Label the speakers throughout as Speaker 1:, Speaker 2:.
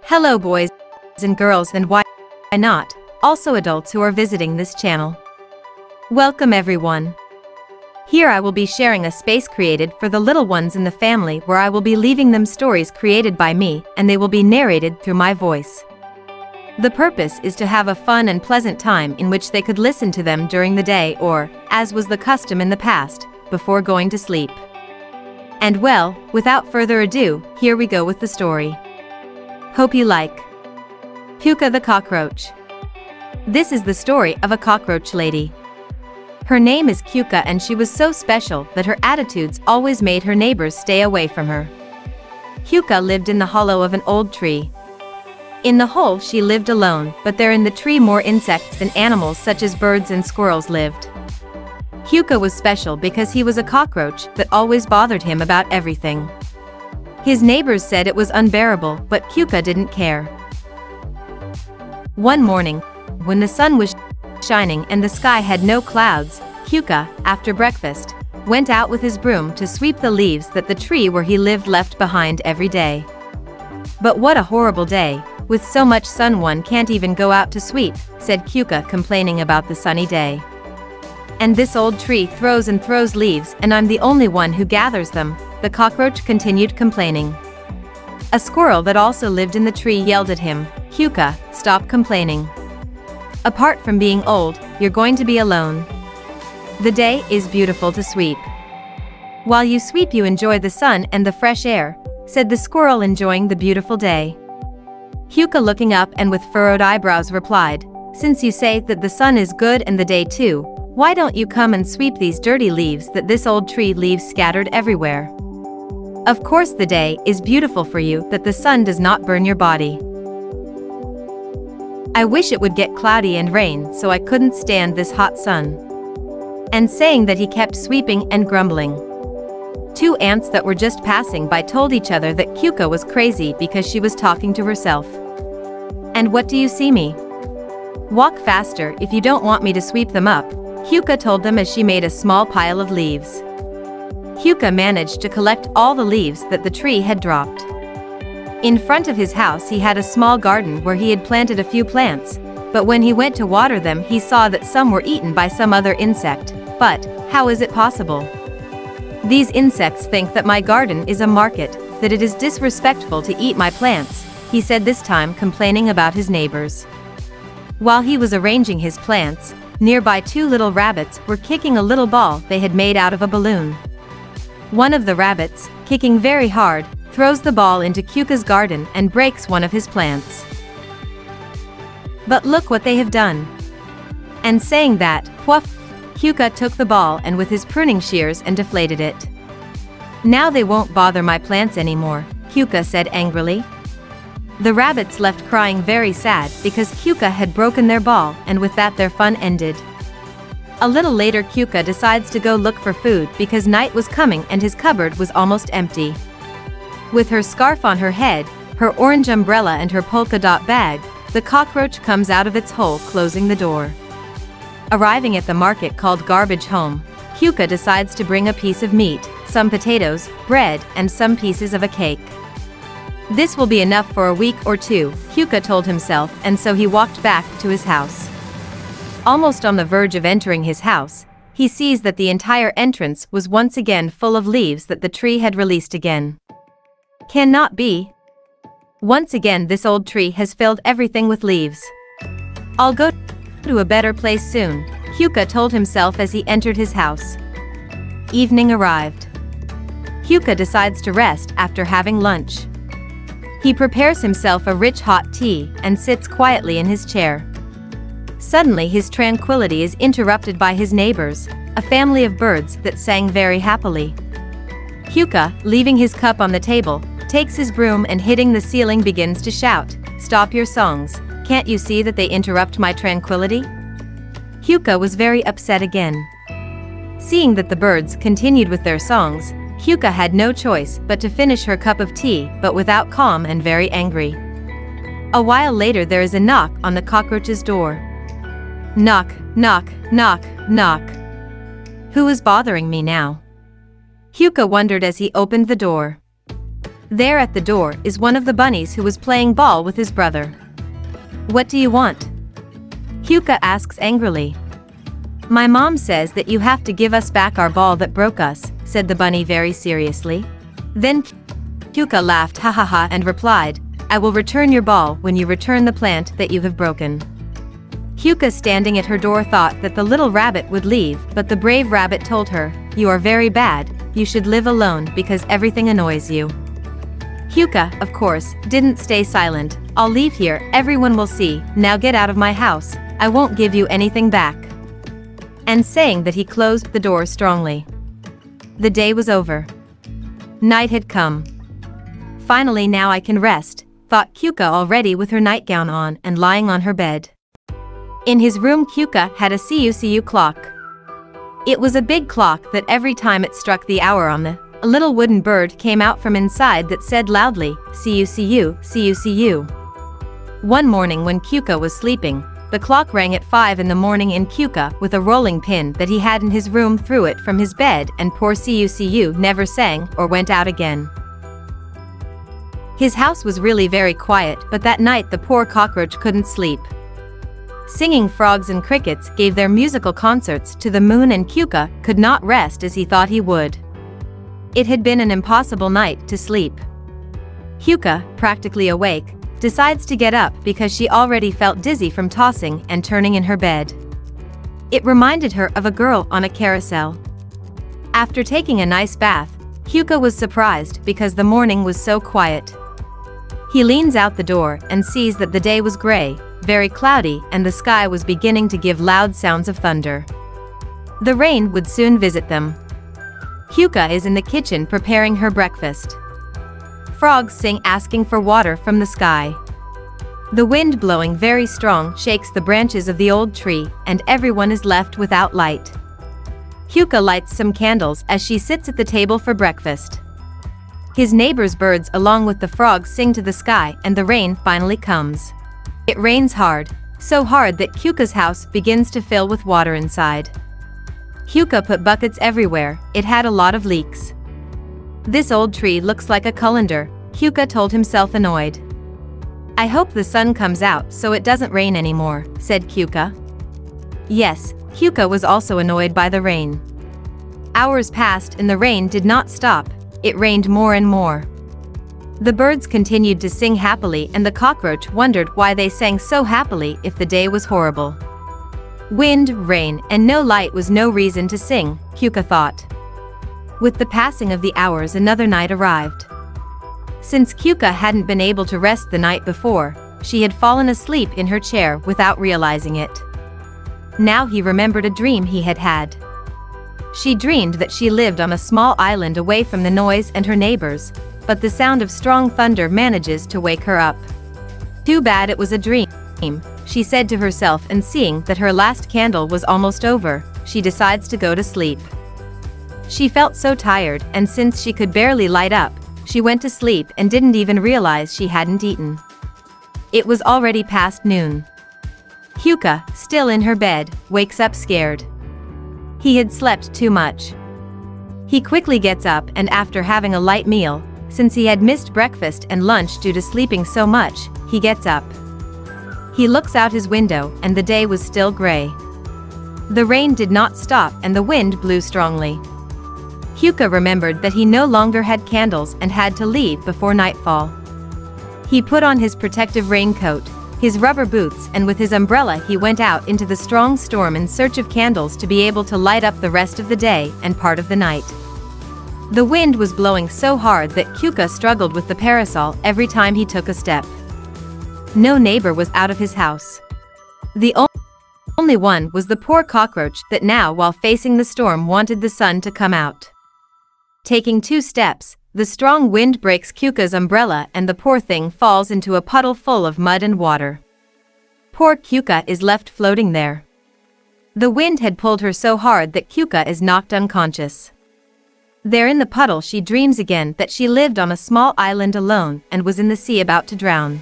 Speaker 1: Hello boys and girls, and why not, also adults who are visiting this channel. Welcome everyone. Here I will be sharing a space created for the little ones in the family, where I will be leaving them stories created by me, and they will be narrated through my voice. The purpose is to have a fun and pleasant time in which they could listen to them during the day, or, as was the custom in the past, before going to sleep. And well, without further ado, here we go with the story. Hope you like. Cuka the Cockroach. This is the story of a cockroach lady. Her name is Cuka, and she was so special that her attitudes always made her neighbors stay away from her. Cuka lived in the hollow of an old tree. In the hole she lived alone, but there in the tree more insects and animals such as birds and squirrels lived. Cuka was special because he was a cockroach that always bothered him about everything. His neighbors said it was unbearable, but Cuka didn't care. One morning, when the sun was shining and the sky had no clouds, Cuka, after breakfast, went out with his broom to sweep the leaves that the tree where he lived left behind every day. But what a horrible day, with so much sun one can't even go out to sweep, said Cuka, complaining about the sunny day. And this old tree throws and throws leaves, and I'm the only one who gathers them, the cockroach continued complaining. A squirrel that also lived in the tree yelled at him, Cuka, stop complaining. Apart from being old, you're going to be alone. The day is beautiful to sweep. While you sweep you enjoy the sun and the fresh air, said the squirrel, enjoying the beautiful day. Cuka, looking up and with furrowed eyebrows, replied, since you say that the sun is good and the day too, why don't you come and sweep these dirty leaves that this old tree leaves scattered everywhere? Of course the day is beautiful for you, that the sun does not burn your body. I wish it would get cloudy and rain so I couldn't stand this hot sun. And saying that, he kept sweeping and grumbling. Two ants that were just passing by told each other that Cuka was crazy because she was talking to herself. And what do you see me? Walk faster if you don't want me to sweep them up, Cuka told them as she made a small pile of leaves. Cuka managed to collect all the leaves that the tree had dropped. In front of his house he had a small garden where he had planted a few plants, but when he went to water them he saw that some were eaten by some other insect. But, how is it possible? These insects think that my garden is a market, that it is disrespectful to eat my plants, he said, this time complaining about his neighbors. While he was arranging his plants, nearby two little rabbits were kicking a little ball they had made out of a balloon. One of the rabbits, kicking very hard, throws the ball into Cuka's garden and breaks one of his plants. But look what they have done. And saying that, woof, Cuka took the ball and with his pruning shears and deflated it. Now they won't bother my plants anymore, Cuka said angrily. The rabbits left crying very sad because Cuka had broken their ball, and with that their fun ended. A little later Cuka decides to go look for food because night was coming and his cupboard was almost empty. With her scarf on her head, her orange umbrella and her polka dot bag, the cockroach comes out of its hole, closing the door. Arriving at the market called Garbage Home, Cuka decides to bring a piece of meat, some potatoes, bread, and some pieces of a cake. This will be enough for a week or two, Cuka told himself, and so he walked back to his house. Almost on the verge of entering his house, he sees that the entire entrance was once again full of leaves that the tree had released again. Cannot be. Once again this old tree has filled everything with leaves. I'll go to a better place soon, Cuka told himself as he entered his house. Evening arrived. Cuka decides to rest after having lunch. He prepares himself a rich hot tea and sits quietly in his chair. Suddenly his tranquility is interrupted by his neighbors, a family of birds that sang very happily. Cuka, leaving his cup on the table, takes his broom and hitting the ceiling begins to shout, stop your songs, can't you see that they interrupt my tranquility? Cuka was very upset again. Seeing that the birds continued with their songs, Cuka had no choice but to finish her cup of tea, but without calm and very angry. A while later there is a knock on the cockroach's door. Knock, knock, knock, knock. Who is bothering me now? Cuka wondered as he opened the door. There at the door is one of the bunnies who was playing ball with his brother. "What do you want?" Cuka asks angrily. "My mom says that you have to give us back our ball that broke us," said the bunny very seriously. Then Cuka laughed ha ha ha and replied, "I will return your ball when you return the plant that you have broken." Cuka, standing at her door, thought that the little rabbit would leave, but the brave rabbit told her, "You are very bad, you should live alone because everything annoys you." Cuka, of course, didn't stay silent. "I'll leave here, everyone will see, now get out of my house, I won't give you anything back." And saying that, he closed the door strongly. The day was over. Night had come. "Finally, now I can rest," thought Cuka, already with her nightgown on and lying on her bed. In his room, Cuka had a cucu clock. It was a big clock that every time it struck the hour on a little wooden bird came out from inside that said loudly, "Cucu, cucu." One morning when Cuka was sleeping, the clock rang at 5 in the morning, and Cuka, with a rolling pin that he had in his room, threw it from his bed, and poor Cucu never sang or went out again. His house was really very quiet, but that night the poor cockroach couldn't sleep. Singing frogs and crickets gave their musical concerts to the moon, and Cuka could not rest as he thought he would. It had been an impossible night to sleep. Cuka, practically awake, decides to get up because she already felt dizzy from tossing and turning in her bed. It reminded her of a girl on a carousel. After taking a nice bath, Cuka was surprised because the morning was so quiet. He leans out the door and sees that the day was gray, very cloudy, and the sky was beginning to give loud sounds of thunder. The rain would soon visit them. Cuka is in the kitchen preparing her breakfast. Frogs sing, asking for water from the sky. The wind, blowing very strong, shakes the branches of the old tree, and everyone is left without light. Cuka lights some candles as she sits at the table for breakfast. His neighbor's birds along with the frogs sing to the sky, and the rain finally comes. It rains hard, so hard that Cuka's house begins to fill with water inside. Cuka put buckets everywhere, it had a lot of leaks. "This old tree looks like a colander," Cuka told himself, annoyed. "I hope the sun comes out so it doesn't rain anymore," said Cuka. Yes, Cuka was also annoyed by the rain. Hours passed and the rain did not stop, it rained more and more. The birds continued to sing happily, and the cockroach wondered why they sang so happily if the day was horrible. Wind, rain, and no light was no reason to sing, Cuka thought. With the passing of the hours, another night arrived. Since Cuka hadn't been able to rest the night before, she had fallen asleep in her chair without realizing it. Now he remembered a dream he had had. She dreamed that she lived on a small island away from the noise and her neighbors, but the sound of strong thunder manages to wake her up. Too bad it was a dream, she said to herself, and seeing that her last candle was almost over, she decides to go to sleep. She felt so tired, and since she could barely light up, she went to sleep and didn't even realize she hadn't eaten. It was already past noon. Cuka, still in her bed, wakes up scared. He had slept too much. He quickly gets up, and after having a light meal, since he had missed breakfast and lunch due to sleeping so much, he gets up. He looks out his window, and the day was still gray. The rain did not stop and the wind blew strongly. Cuka remembered that he no longer had candles and had to leave before nightfall. He put on his protective raincoat, his rubber boots, and with his umbrella he went out into the strong storm in search of candles to be able to light up the rest of the day and part of the night. The wind was blowing so hard that Cuka struggled with the parasol every time he took a step. No neighbor was out of his house. The only one was the poor cockroach that now, while facing the storm, wanted the sun to come out. Taking 2 steps, the strong wind breaks Cuka's umbrella and the poor thing falls into a puddle full of mud and water. Poor Cuka is left floating there. The wind had pulled her so hard that Cuka is knocked unconscious. There in the puddle she dreams again that she lived on a small island alone and was in the sea about to drown.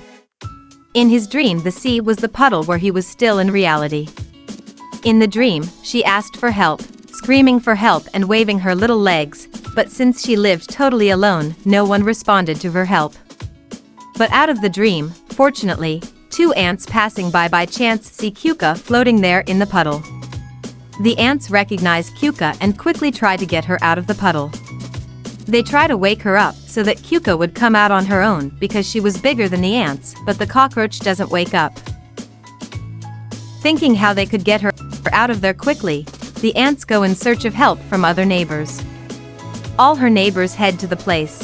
Speaker 1: In his dream, the sea was the puddle where he was still in reality. In the dream, she asked for help, screaming for help and waving her little legs, but since she lived totally alone, no one responded to her help. But out of the dream, fortunately, two ants passing by chance see Cuka floating there in the puddle. The ants recognize Cuka and quickly try to get her out of the puddle. They try to wake her up so that Cuka would come out on her own because she was bigger than the ants, but the cockroach doesn't wake up. Thinking how they could get her out of there quickly, the ants go in search of help from other neighbors. All her neighbors head to the place.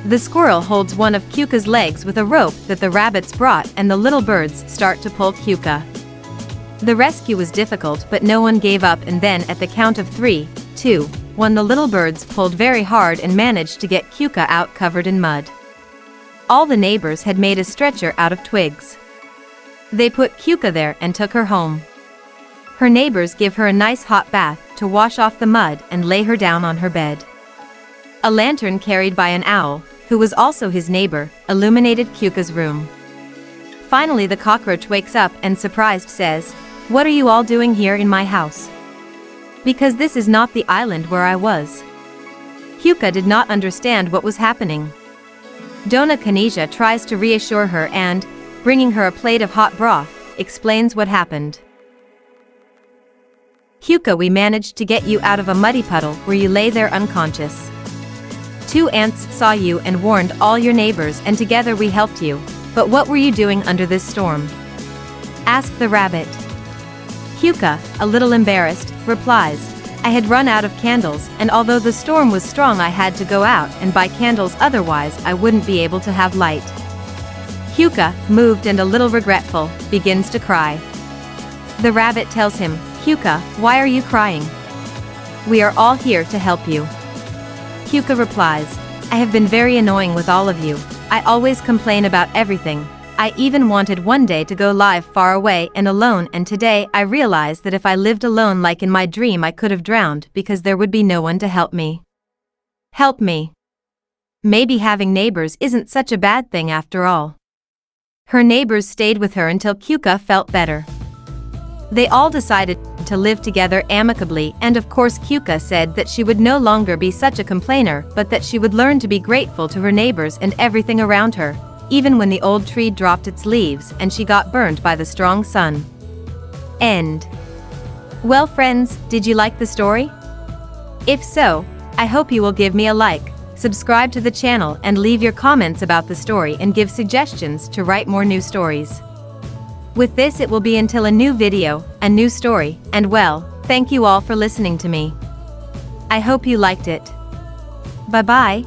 Speaker 1: The squirrel holds one of Cuka's legs with a rope that the rabbits brought, and the little birds start to pull Cuka. The rescue was difficult, but no one gave up, and then at the count of 3, 2, 1 the little birds pulled very hard and managed to get Cuka out covered in mud. All the neighbors had made a stretcher out of twigs. They put Cuka there and took her home. Her neighbors give her a nice hot bath to wash off the mud and lay her down on her bed. A lantern carried by an owl, who was also his neighbor, illuminated Cuka's room. Finally the cockroach wakes up and surprised says, "What are you all doing here in my house? Because this is not the island where I was." Cuka did not understand what was happening. Dona Kanisha tries to reassure her and, bringing her a plate of hot broth, explains what happened. "Cuka, we managed to get you out of a muddy puddle where you lay there unconscious. 2 ants saw you and warned all your neighbors, and together we helped you. But what were you doing under this storm?" asked the rabbit. Cuka, a little embarrassed, replies, "I had run out of candles, and although the storm was strong I had to go out and buy candles, otherwise I wouldn't be able to have light." Cuka, moved and a little regretful, begins to cry. The rabbit tells him, "Cuka, why are you crying? We are all here to help you." Cuka replies, "I have been very annoying with all of you. I always complain about everything. I even wanted one day to go live far away and alone, and today I realize that if I lived alone like in my dream I could have drowned because there would be no one to help me. Help me. Maybe having neighbors isn't such a bad thing after all." Her neighbors stayed with her until Cuka felt better. They all decided to live together amicably, and of course Cuka said that she would no longer be such a complainer, but that she would learn to be grateful to her neighbors and everything around her, even when the old tree dropped its leaves and she got burned by the strong sun. End. Well friends, did you like the story? If so, I hope you will give me a like, subscribe to the channel and leave your comments about the story and give suggestions to write more new stories. With this it will be until a new video, a new story, and well, thank you all for listening to me. I hope you liked it. Bye bye.